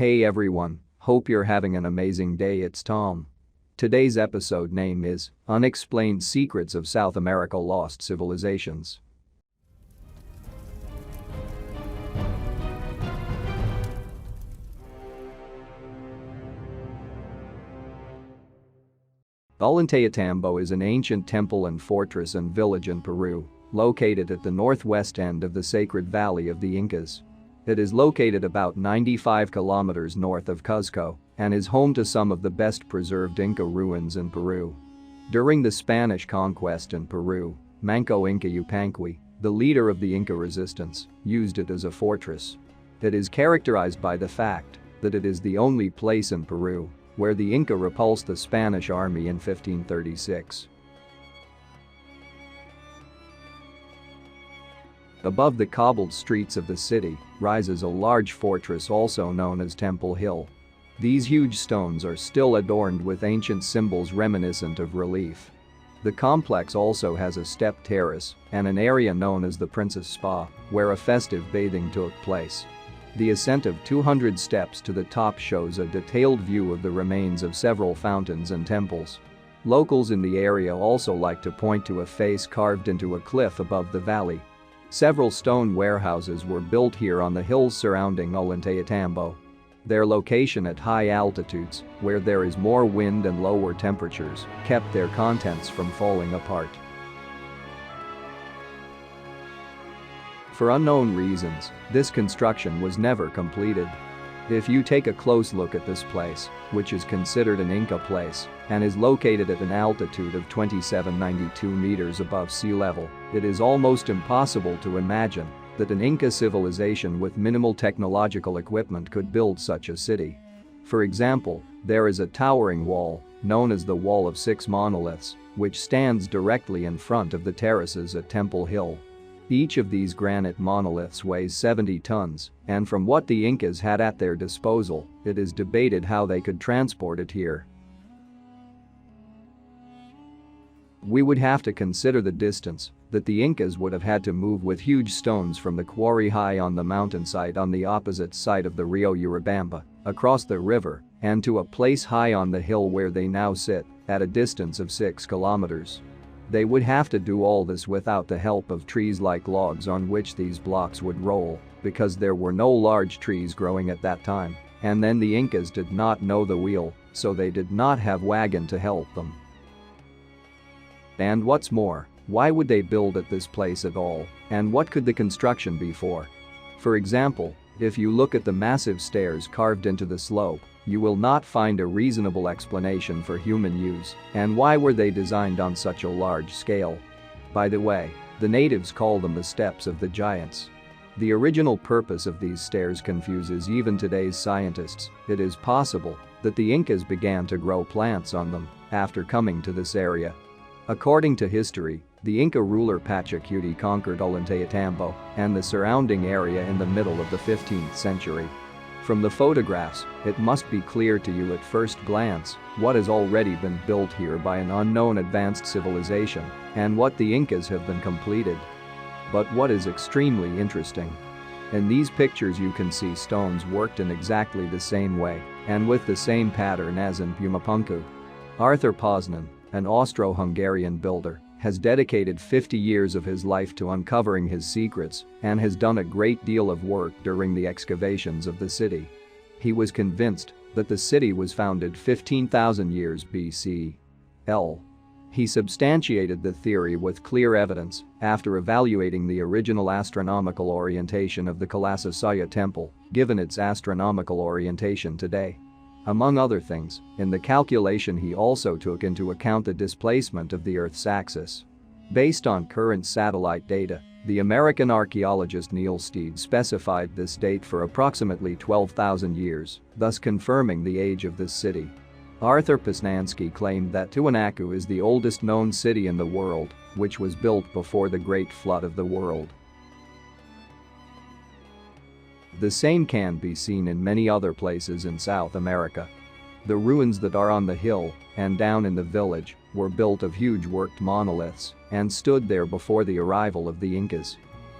Hey everyone, hope you're having an amazing day. It's Tom. Today's episode name is Unexplained Secrets of South America Lost Civilizations. Ollantaytambo is an ancient temple and fortress and village in Peru, located at the northwest end of the Sacred Valley of the Incas. It is located about 95 kilometers north of Cuzco and is home to some of the best preserved Inca ruins in Peru. During the Spanish conquest in Peru, Manco Inca Yupanqui, the leader of the Inca resistance, used it as a fortress. It is characterized by the fact that it is the only place in Peru where the Inca repulsed the Spanish army in 1536. Above the cobbled streets of the city rises a large fortress also known as Temple Hill. These huge stones are still adorned with ancient symbols reminiscent of relief. The complex also has a step terrace and an area known as the Princess Spa, where a festive bathing took place. The ascent of 200 steps to the top shows a detailed view of the remains of several fountains and temples. Locals in the area also like to point to a face carved into a cliff above the valley. Several stone warehouses were built here on the hills surrounding Ollantaytambo. Their location at high altitudes, where there is more wind and lower temperatures, kept their contents from falling apart. For unknown reasons, this construction was never completed. If you take a close look at this place, which is considered an Inca place and is located at an altitude of 2792 meters above sea level, it is almost impossible to imagine that an Inca civilization with minimal technological equipment could build such a city. For example, there is a towering wall, known as the Wall of Six Monoliths, which stands directly in front of the terraces at Temple Hill. Each of these granite monoliths weighs 70 tons, and from what the Incas had at their disposal, it is debated how they could transport it here. We would have to consider the distance that the Incas would have had to move with huge stones from the quarry high on the mountainside on the opposite side of the Rio Urubamba, across the river, and to a place high on the hill where they now sit, at a distance of 6 kilometers. They would have to do all this without the help of trees like logs on which these blocks would roll, because there were no large trees growing at that time, and then the Incas did not know the wheel, so they did not have wagon to help them. And what's more, why would they build at this place at all, and what could the construction be for? For example, if you look at the massive stairs carved into the slope, you will not find a reasonable explanation for human use, and why were they designed on such a large scale? By the way, the natives call them the steps of the giants. The original purpose of these stairs confuses even today's scientists. It is possible that the Incas began to grow plants on them after coming to this area. According to history, the Inca ruler Pachacuti conquered Ollantaytambo and the surrounding area in the middle of the 15th century. From the photographs, it must be clear to you at first glance what has already been built here by an unknown advanced civilization and what the Incas have been completed. But what is extremely interesting? In these pictures you can see stones worked in exactly the same way and with the same pattern as in Pumapunku. Arthur Poznan, an Austro-Hungarian builder, has dedicated 50 years of his life to uncovering his secrets and has done a great deal of work during the excavations of the city. He was convinced that the city was founded 15,000 years BC. He substantiated the theory with clear evidence after evaluating the original astronomical orientation of the Kalasasaya temple, given its astronomical orientation today. Among other things, in the calculation he also took into account the displacement of the Earth's axis. Based on current satellite data, the American archaeologist Neil Steed specified this date for approximately 12,000 years, thus confirming the age of this city. Arthur Posnansky claimed that Tiwanaku is the oldest known city in the world, which was built before the Great Flood of the world. The same can be seen in many other places in South America. The ruins that are on the hill and down in the village were built of huge worked monoliths and stood there before the arrival of the Incas.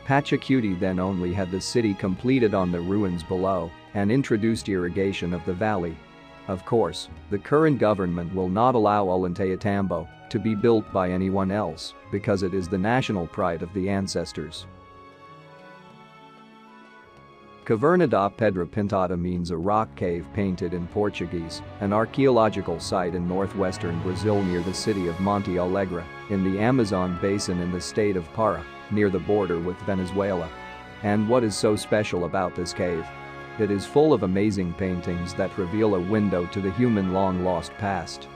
Pachacuti then only had the city completed on the ruins below and introduced irrigation of the valley. Of course, the current government will not allow Ollantaytambo to be built by anyone else because it is the national pride of the ancestors. Caverna da Pedra Pintada means a rock cave painted in Portuguese, an archaeological site in northwestern Brazil near the city of Monte Alegre, in the Amazon basin in the state of Para, near the border with Venezuela. And what is so special about this cave? It is full of amazing paintings that reveal a window to the human long-lost past.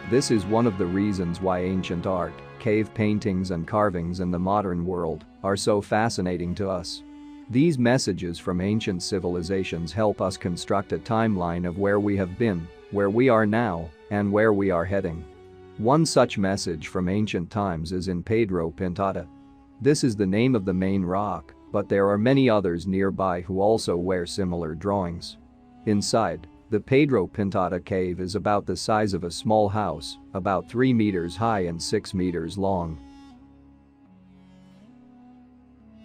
This is one of the reasons why ancient art, cave paintings and carvings in the modern world are so fascinating to us. These messages from ancient civilizations help us construct a timeline of where we have been, where we are now, and where we are heading. One such message from ancient times is in Pedra Pintada. This is the name of the main rock, but there are many others nearby who also wear similar drawings. Inside, the Pedra Pintada cave is about the size of a small house, about 3 meters high and 6 meters long.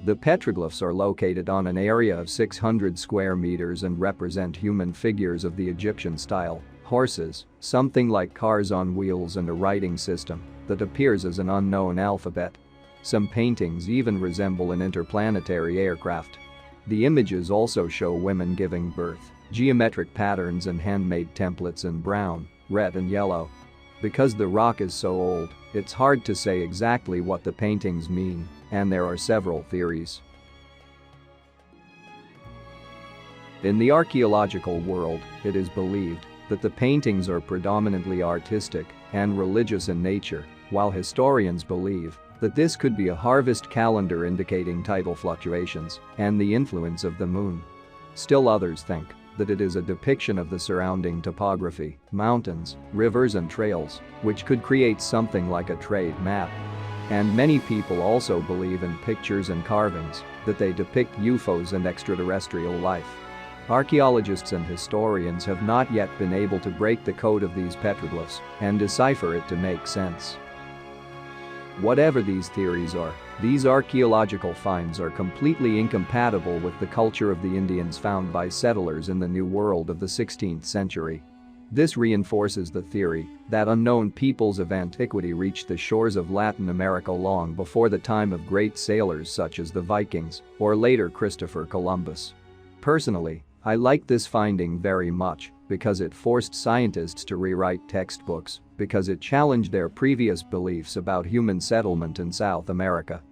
The petroglyphs are located on an area of 600 square meters and represent human figures of the Egyptian style, horses, something like cars on wheels and a writing system that appears as an unknown alphabet. Some paintings even resemble an interplanetary aircraft. The images also show women giving birth, geometric patterns and handmade templates in brown, red and yellow. Because the rock is so old, it's hard to say exactly what the paintings mean, and there are several theories. In the archaeological world, it is believed that the paintings are predominantly artistic and religious in nature, while historians believe that this could be a harvest calendar indicating tidal fluctuations and the influence of the moon. Still others think that it is a depiction of the surrounding topography, mountains, rivers and trails, which could create something like a trade map. And many people also believe in pictures and carvings that they depict UFOs and extraterrestrial life. Archaeologists and historians have not yet been able to break the code of these petroglyphs and decipher it to make sense. Whatever these theories are, these archaeological finds are completely incompatible with the culture of the Indians found by settlers in the New World of the 16th century. This reinforces the theory that unknown peoples of antiquity reached the shores of Latin America long before the time of great sailors such as the Vikings or later Christopher Columbus. Personally, I like this finding very much because it forced scientists to rewrite textbooks because it challenged their previous beliefs about human settlement in South America.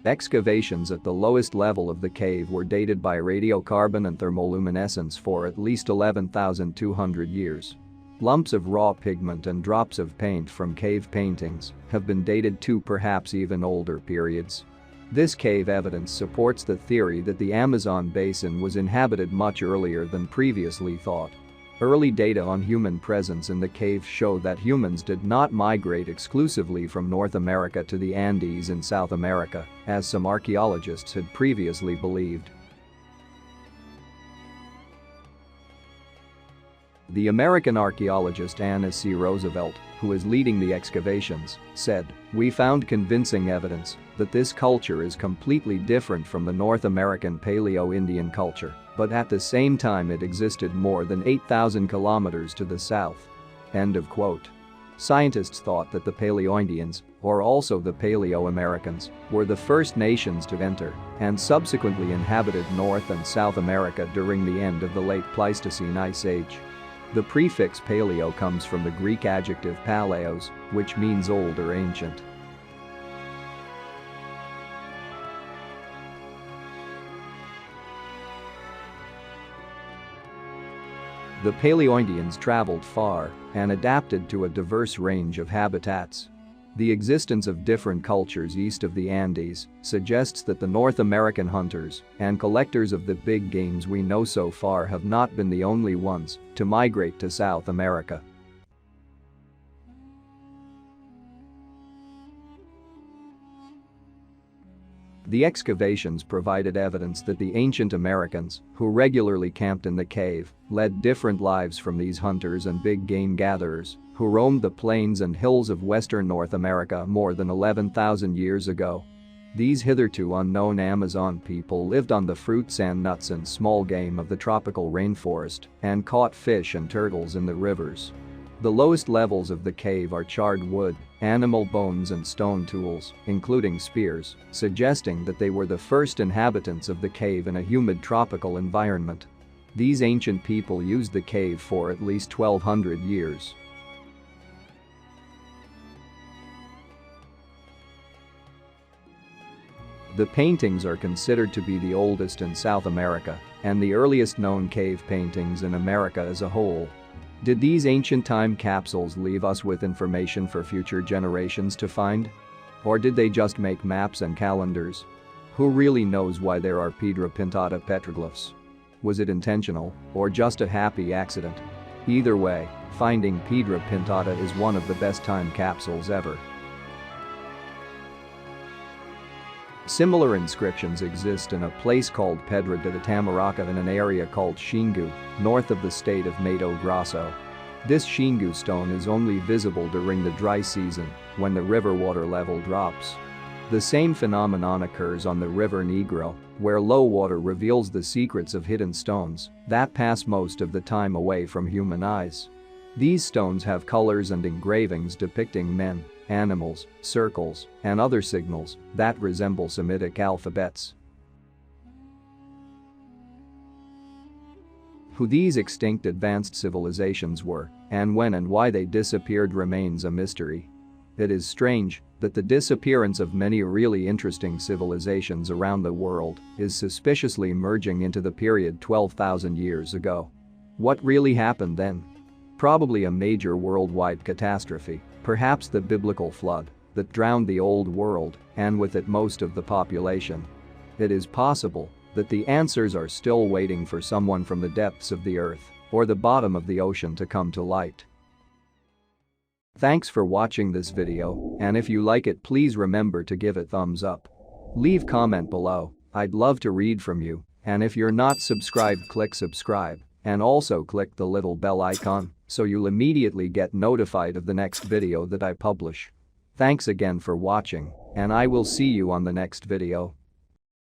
Excavations at the lowest level of the cave were dated by radiocarbon and thermoluminescence for at least 11,200 years. Lumps of raw pigment and drops of paint from cave paintings have been dated to perhaps even older periods. This cave evidence supports the theory that the Amazon basin was inhabited much earlier than previously thought. Early data on human presence in the cave show that humans did not migrate exclusively from North America to the Andes in South America, as some archaeologists had previously believed. The American archaeologist Anna C. Roosevelt, who is leading the excavations, said, "We found convincing evidence that this culture is completely different from the North American Paleo-Indian culture, but at the same time it existed more than 8,000 kilometers to the south." End of quote. Scientists thought that the Paleo-Indians, or also the Paleo-Americans, were the first nations to enter and subsequently inhabited North and South America during the end of the late Pleistocene Ice Age. The prefix paleo comes from the Greek adjective paleos, which means old or ancient. The Paleo-Indians traveled far and adapted to a diverse range of habitats. The existence of different cultures east of the Andes suggests that the North American hunters and collectors of the big games we know so far have not been the only ones to migrate to South America. The excavations provided evidence that the ancient Americans, who regularly camped in the cave, led different lives from these hunters and big game gatherers who roamed the plains and hills of western North America more than 11,000 years ago. These hitherto unknown Amazon people lived on the fruits and nuts and small game of the tropical rainforest and caught fish and turtles in the rivers. The lowest levels of the cave are charred wood, animal bones and stone tools, including spears, suggesting that they were the first inhabitants of the cave in a humid tropical environment. These ancient people used the cave for at least 1,200 years. The paintings are considered to be the oldest in South America and the earliest known cave paintings in America as a whole. Did these ancient time capsules leave us with information for future generations to find? Or did they just make maps and calendars? Who really knows why there are Piedra Pintada petroglyphs? Was it intentional or just a happy accident? Either way, finding Piedra Pintada is one of the best time capsules ever. Similar inscriptions exist in a place called Pedra de Tamaraca in an area called Xingu, north of the state of Mato Grosso. This Xingu stone is only visible during the dry season, when the river water level drops. The same phenomenon occurs on the river Negro, where low water reveals the secrets of hidden stones that pass most of the time away from human eyes. These stones have colors and engravings depicting men, animals, circles, and other signals that resemble Semitic alphabets. Who these extinct advanced civilizations were, and when and why they disappeared remains a mystery. It is strange that the disappearance of many really interesting civilizations around the world is suspiciously merging into the period 12,000 years ago. What really happened then? Probably a major worldwide catastrophe, perhaps the biblical flood that drowned the old world and with it most of the population. It is possible that the answers are still waiting for someone from the depths of the earth or the bottom of the ocean to come to light. Thanks for watching this video, and if you like it, please remember to give it thumbs up. Leave comment below, I'd love to read from you, and if you're not subscribed, click subscribe and also click the little bell icon so you'll immediately get notified of the next video that I publish. Thanks again for watching, and I will see you on the next video.